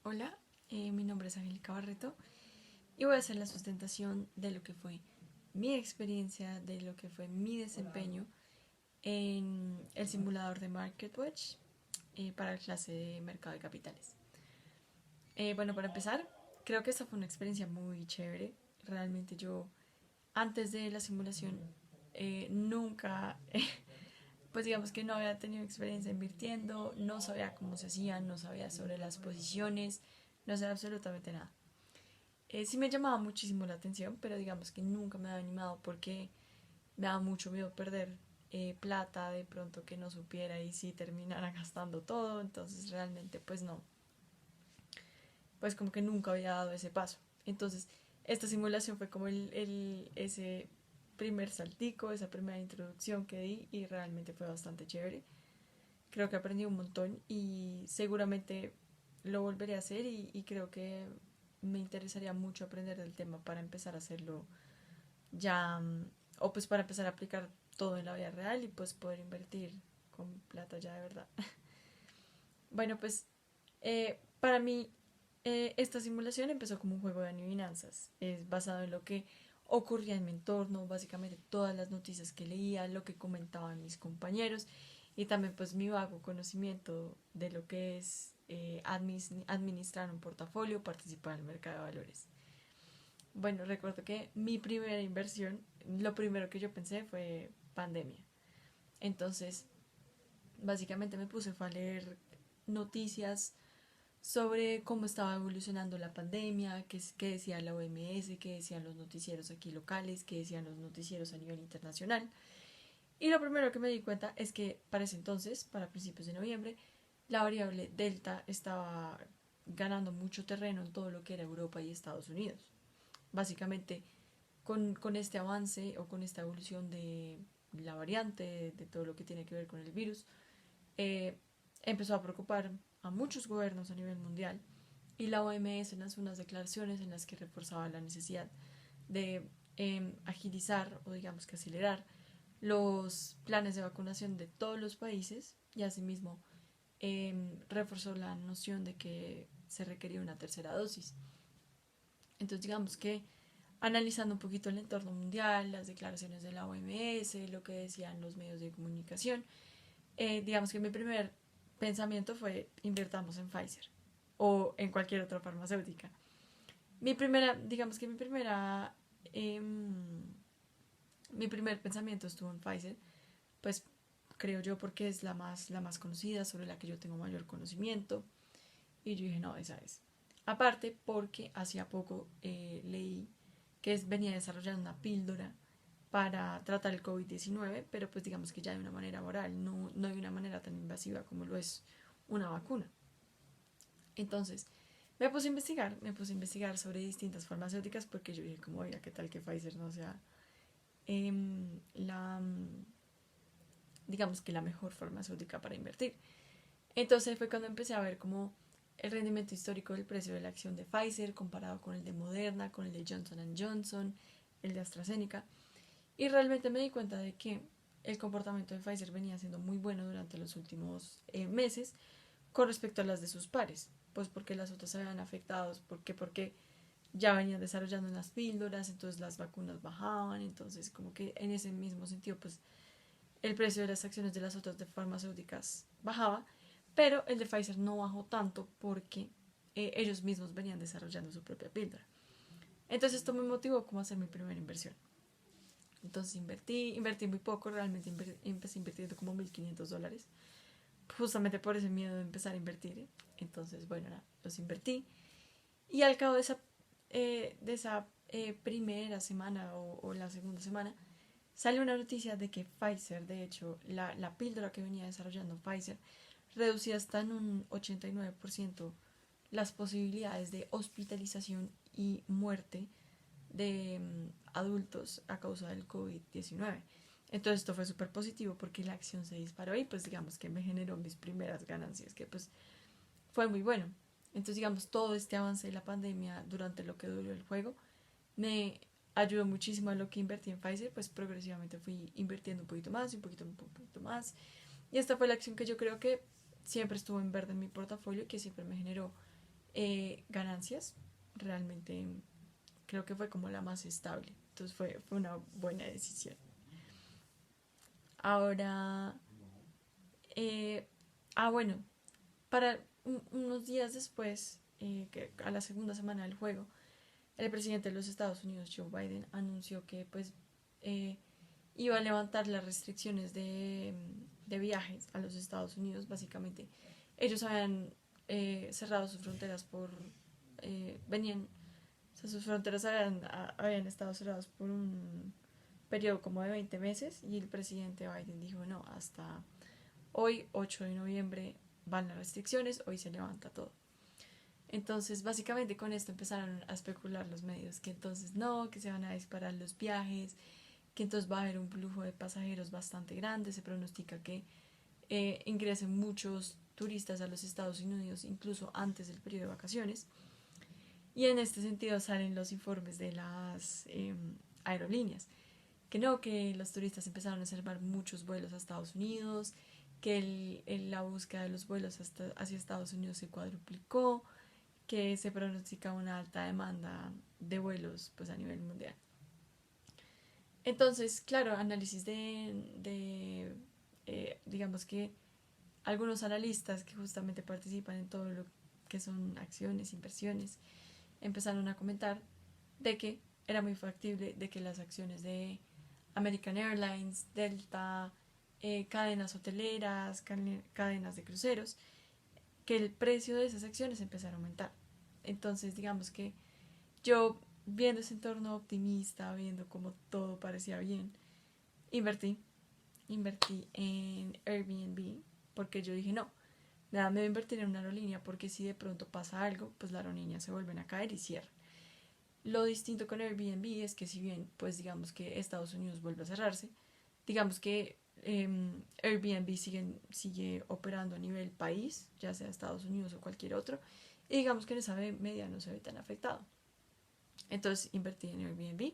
Hola, mi nombre es Angélica Barreto y voy a hacer la sustentación de lo que fue mi experiencia, de lo que fue mi desempeño en el simulador de MarketWatch para la clase de mercado de capitales. Bueno, para empezar, creo que esta fue una experiencia muy chévere. Realmente yo, antes de la simulación, nunca, pues digamos que no había tenido experiencia invirtiendo, no sabía cómo se hacía, no sabía sobre las posiciones, no sabía absolutamente nada. Sí me llamaba muchísimo la atención, pero digamos que nunca me había animado porque me daba mucho miedo perder plata, de pronto que no supiera y si terminara gastando todo, entonces realmente pues no, pues como que nunca había dado ese paso. Entonces esta simulación fue como ese primer saltico, esa primera introducción que di y realmente fue bastante chévere. Creo que aprendí un montón y seguramente lo volveré a hacer y creo que me interesaría mucho aprender del tema para empezar a hacerlo ya, o pues para empezar a aplicar todo en la vida real y pues poder invertir con plata ya de verdad. Bueno, pues para mí esta simulación empezó como un juego de adivinanzas. Es basado en lo que ocurría en mi entorno, básicamente todas las noticias que leía, lo que comentaban mis compañeros y también pues mi vago conocimiento de lo que es administrar un portafolio, participar en el mercado de valores. Bueno, recuerdo que mi primera inversión, lo primero que yo pensé fue pandemia. Entonces, básicamente me puse fue a leer noticias sobre cómo estaba evolucionando la pandemia, qué decía la OMS, qué decían los noticieros aquí locales, qué decían los noticieros a nivel internacional. Y lo primero que me di cuenta es que para ese entonces, para principios de noviembre, la variable delta estaba ganando mucho terreno en todo lo que era Europa y Estados Unidos. Básicamente, con este avance o con esta evolución de la variante, de todo lo que tiene que ver con el virus, eh, empezó a preocupar a muchos gobiernos a nivel mundial y la OMS lanzó unas declaraciones en las que reforzaba la necesidad de agilizar o digamos que acelerar los planes de vacunación de todos los países y asimismo reforzó la noción de que se requería una tercera dosis. Entonces digamos que analizando un poquito el entorno mundial, las declaraciones de la OMS, lo que decían los medios de comunicación, digamos que mi primer pensamiento fue invirtamos en Pfizer o en cualquier otra farmacéutica. Digamos que mi primer pensamiento estuvo en Pfizer, pues creo yo porque es la más conocida, sobre la que yo tengo mayor conocimiento, y yo dije, no, esa es. Aparte porque hacía poco leí que venía desarrollando una píldora para tratar el COVID-19, pero pues digamos que ya de una manera oral, no de una manera tan invasiva como lo es una vacuna. Entonces, me puse a investigar sobre distintas farmacéuticas porque yo dije como, oiga, ¿qué tal que Pfizer no sea la, digamos que la mejor farmacéutica para invertir? Entonces fue cuando empecé a ver como el rendimiento histórico del precio de la acción de Pfizer comparado con el de Moderna, con el de Johnson Johnson, el de AstraZeneca. Y realmente me di cuenta de que el comportamiento de Pfizer venía siendo muy bueno durante los últimos meses con respecto a las de sus pares. Pues porque las otras se habían afectado, porque ya venían desarrollando unas píldoras, entonces las vacunas bajaban, entonces como que en ese mismo sentido pues el precio de las acciones de las otras de farmacéuticas bajaba, pero el de Pfizer no bajó tanto porque ellos mismos venían desarrollando su propia píldora. Entonces esto me motivó como a hacer mi primera inversión. Entonces invertí muy poco, realmente empecé invirtiendo como $1,500, justamente por ese miedo de empezar a invertir. Entonces, bueno, nada, los invertí. Y al cabo de esa primera semana o la segunda semana, sale una noticia de que Pfizer, de hecho, la píldora que venía desarrollando Pfizer, reducía hasta en un 89% las posibilidades de hospitalización y muerte de adultos a causa del COVID-19. Entonces esto fue súper positivo porque la acción se disparó y pues digamos que me generó mis primeras ganancias, que pues fue muy bueno. Entonces digamos todo este avance de la pandemia durante lo que duró el juego me ayudó muchísimo a lo que invertí en Pfizer, pues progresivamente fui invirtiendo un poquito más, un poquito más. Y esta fue la acción que yo creo que siempre estuvo en verde en mi portafolio y que siempre me generó ganancias. Realmente creo que fue como la más estable. Entonces fue una buena decisión. Ahora, eh, bueno, para unos días después, que a la segunda semana del juego, el presidente de los Estados Unidos, Joe Biden, anunció que pues eh, iba a levantar las restricciones de viajes a los Estados Unidos. Básicamente, ellos habían cerrado sus fronteras venían, o sea, sus fronteras habían estado cerradas por un periodo como de 20 meses y el presidente Biden dijo, no, hasta hoy, 8 de noviembre, van las restricciones, hoy se levanta todo. Entonces, básicamente con esto empezaron a especular los medios, que entonces no, que se van a disparar los viajes, que entonces va a haber un flujo de pasajeros bastante grande, se pronostica que ingresen muchos turistas a los Estados Unidos incluso antes del periodo de vacaciones. Y en este sentido salen los informes de las aerolíneas, que no, que los turistas empezaron a reservar muchos vuelos a Estados Unidos, que la búsqueda de los vuelos hacia Estados Unidos se cuadruplicó, que se pronostica una alta demanda de vuelos pues, a nivel mundial. Entonces, claro, análisis digamos que algunos analistas que justamente participan en todo lo que son acciones, inversiones, empezaron a comentar de que era muy factible de que las acciones de American Airlines, Delta, cadenas hoteleras, cadenas de cruceros, que el precio de esas acciones empezara a aumentar. Entonces, digamos que yo, viendo ese entorno optimista, viendo cómo todo parecía bien, invertí en Airbnb, porque yo dije, no, nada, me voy a invertir en una aerolínea, porque si de pronto pasa algo, pues la aerolínea se vuelven a caer y cierran. Lo distinto con Airbnb es que si bien, pues digamos que Estados Unidos vuelve a cerrarse, digamos que Airbnb sigue operando a nivel país, ya sea Estados Unidos o cualquier otro, y digamos que en esa medida no se ve tan afectado. Entonces invertí en Airbnb.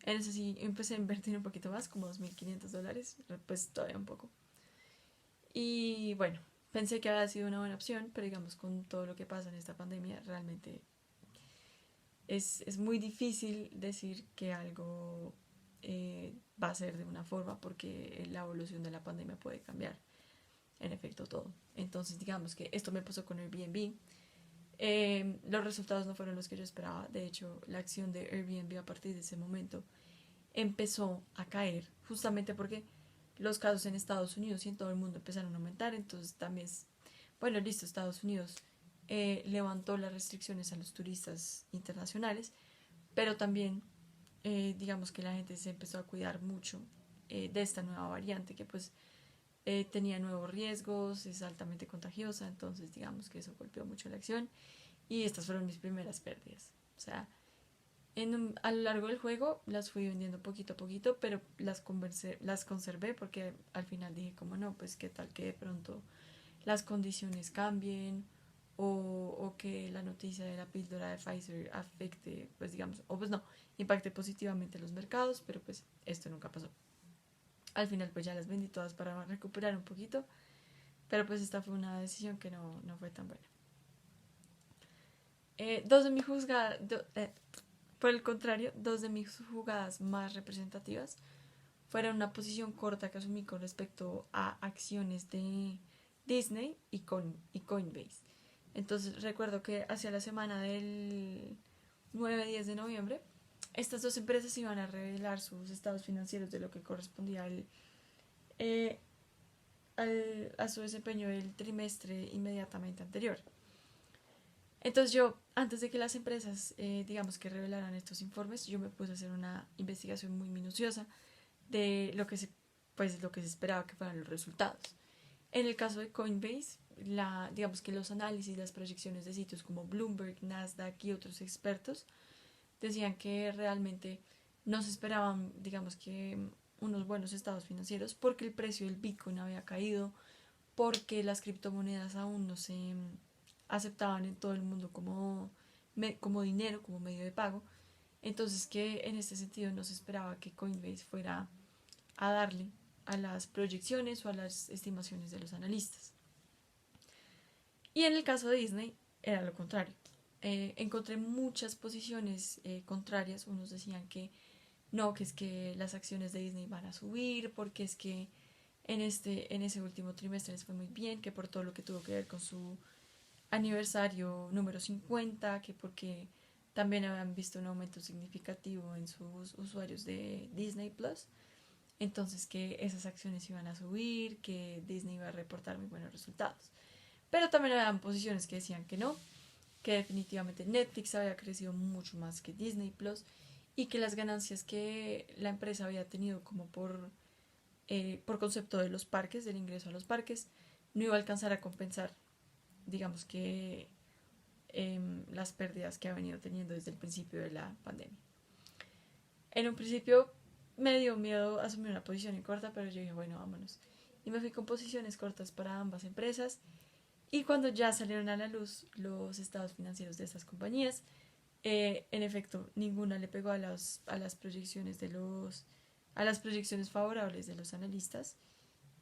En ese sí empecé a invertir un poquito más, como $2,500, pues todavía un poco. Y bueno, pensé que había sido una buena opción, pero digamos con todo lo que pasa en esta pandemia, realmente es muy difícil decir que algo va a ser de una forma porque la evolución de la pandemia puede cambiar en efecto todo. Entonces digamos que esto me pasó con Airbnb. Los resultados no fueron los que yo esperaba. De hecho, la acción de Airbnb a partir de ese momento empezó a caer justamente porque los casos en Estados Unidos y en todo el mundo empezaron a aumentar. Entonces también, bueno, listo, Estados Unidos levantó las restricciones a los turistas internacionales, pero también digamos que la gente se empezó a cuidar mucho de esta nueva variante que pues tenía nuevos riesgos, es altamente contagiosa, entonces digamos que eso golpeó mucho la acción y estas fueron mis primeras pérdidas. O sea, a lo largo del juego las fui vendiendo poquito a poquito, pero las conservé porque al final dije como no, pues qué tal que de pronto las condiciones cambien o que la noticia de la píldora de Pfizer afecte, pues digamos, o pues no, impacte positivamente los mercados, pero pues esto nunca pasó. Al final pues ya las vendí todas para recuperar un poquito, pero pues esta fue una decisión que no fue tan buena. Dos de mis jugadas, por el contrario, dos de mis jugadas más representativas fueron una posición corta que asumí con respecto a acciones de Disney y Coinbase. Entonces recuerdo que hacia la semana del 9-10 de noviembre, estas dos empresas iban a revelar sus estados financieros de lo que correspondía eh, a su desempeño del trimestre inmediatamente anterior. Entonces yo, antes de que las empresas, digamos que revelaran estos informes, yo me puse a hacer una investigación muy minuciosa de lo que se esperaba que fueran los resultados. En el caso de Coinbase, digamos que los análisis, las proyecciones de sitios como Bloomberg, Nasdaq y otros expertos decían que realmente no se esperaban, digamos que unos buenos estados financieros porque el precio del Bitcoin había caído, porque las criptomonedas aún no se aceptaban en todo el mundo como dinero, como medio de pago. Entonces que en este sentido no se esperaba que Coinbase fuera a darle a las proyecciones o a las estimaciones de los analistas. Y en el caso de Disney, era lo contrario. Encontré muchas posiciones contrarias. Unos decían que no, que es que las acciones de Disney van a subir, porque es que en ese último trimestre les fue muy bien, que por todo lo que tuvo que ver con su aniversario número 50, que porque también habían visto un aumento significativo en sus usuarios de Disney Plus. Entonces que esas acciones iban a subir, que Disney iba a reportar muy buenos resultados. Pero también habían posiciones que decían que no, que definitivamente Netflix había crecido mucho más que Disney Plus y que las ganancias que la empresa había tenido como por concepto de los parques, del ingreso a los parques, no iba a alcanzar a compensar, digamos que las pérdidas que ha venido teniendo desde el principio de la pandemia. En un principio me dio miedo asumir una posición en corta, pero yo dije, bueno, vámonos. Y me fui con posiciones cortas para ambas empresas. Y cuando ya salieron a la luz los estados financieros de estas compañías, en efecto, ninguna le pegó a las proyecciones a las proyecciones favorables de los analistas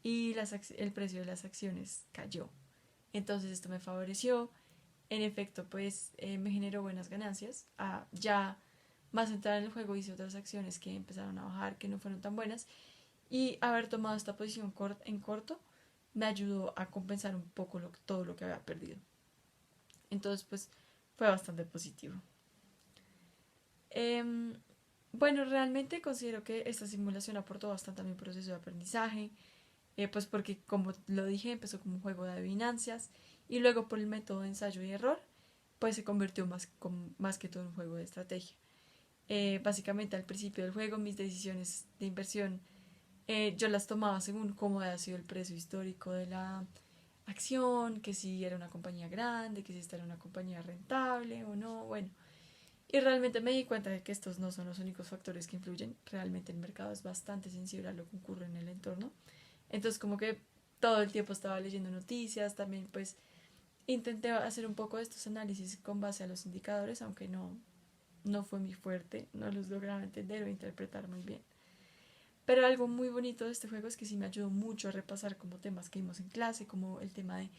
y el precio de las acciones cayó. Entonces esto me favoreció. En efecto, pues me generó buenas ganancias. Ya más entrada en el juego hice otras acciones que empezaron a bajar, que no fueron tan buenas. Y haber tomado esta posición en corto me ayudó a compensar un poco todo lo que había perdido. Entonces, pues fue bastante positivo. Eh, bueno, realmente considero que esta simulación aportó bastante a mi proceso de aprendizaje, pues porque como lo dije, empezó como un juego de adivinancias y luego por el método de ensayo y error, pues se convirtió más que todo en un juego de estrategia. Básicamente al principio del juego mis decisiones de inversión yo las tomaba según cómo había sido el precio histórico de la acción, que si era una compañía grande, que si esta era una compañía rentable o no, bueno. Y realmente me di cuenta de que estos no son los únicos factores que influyen. Realmente el mercado es bastante sensible a lo que ocurre en el entorno. Entonces como que todo el tiempo estaba leyendo noticias, también pues intenté hacer un poco de estos análisis con base a los indicadores, aunque no fue mi fuerte, no los lograba entender o interpretar muy bien. Pero algo muy bonito de este juego es que sí me ayudó mucho a repasar como temas que vimos en clase, como el tema de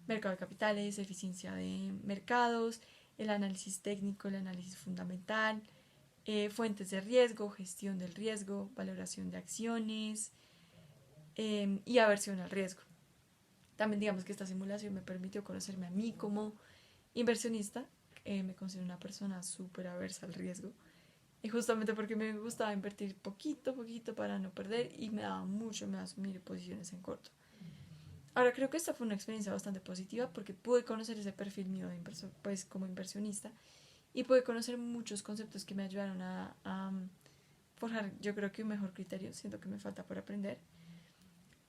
mercado de capitales, eficiencia de mercados, el análisis técnico, el análisis fundamental, fuentes de riesgo, gestión del riesgo, valoración de acciones y aversión al riesgo. También digamos que esta simulación me permitió conocerme a mí como inversionista. Me considero una persona súper aversa al riesgo. Y justamente porque me gustaba invertir poquito a poquito para no perder y me daba mucho miedo asumir posiciones en corto. Ahora creo que esta fue una experiencia bastante positiva porque pude conocer ese perfil mío de inversor, pues como inversionista y pude conocer muchos conceptos que me ayudaron a forjar yo creo que un mejor criterio, siento que me falta por aprender,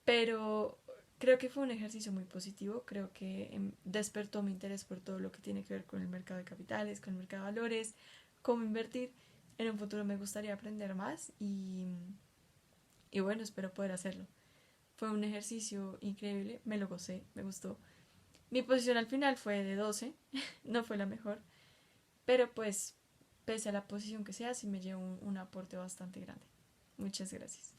pero creo que fue un ejercicio muy positivo, creo que despertó mi interés por todo lo que tiene que ver con el mercado de capitales, con el mercado de valores, cómo invertir. En un futuro me gustaría aprender más y bueno, espero poder hacerlo. Fue un ejercicio increíble, me lo gocé, me gustó. Mi posición al final fue de 12, no fue la mejor, pero pues pese a la posición que sea, sí me llevo un aporte bastante grande. Muchas gracias.